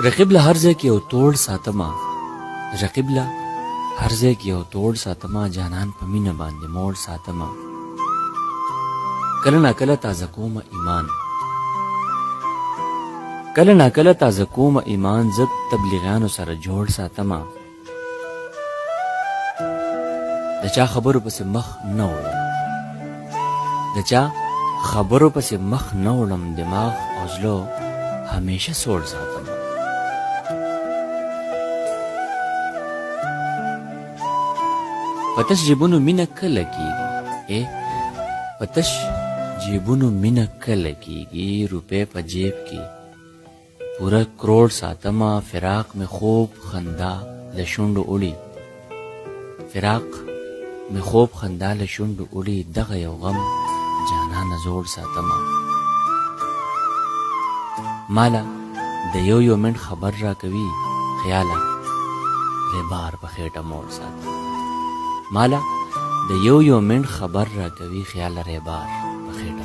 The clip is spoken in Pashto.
رقیب له هر ځای کې یو توړ ساتمه، رقیب له هر ځای کې یو توړ ساتمه، جانان په مینه باندې موړ ساتمه. کله ناکله تازه کومه ایمان، کله ناکله تازه کومه ایمان، زه تبلیغیانو سره جوړ ساتمه. د چا خبرو پسې مخ نه وړم، د چا خبرو پسې مخ نه وړم، دماغ او زړه همیشه سوړ ساتمه. پتش جیبونو مینه کله کیږي، پتش جیبونو مینه کله کیږي، روپے په جیب کې پورا کروڑ ساتمه. فراق میں خوب خندا لشونډو اړي، فراق میں خوب خندا لشونډو اړي، دغه یو غم جانانه زوړ ساتمه. مالا د یو یو منټ خبر را کوي، خیاله ریبار په خېټه موړ ساتمه. مالا د یو یو منټ خبر را کوي، خیاله ریبار په خېټه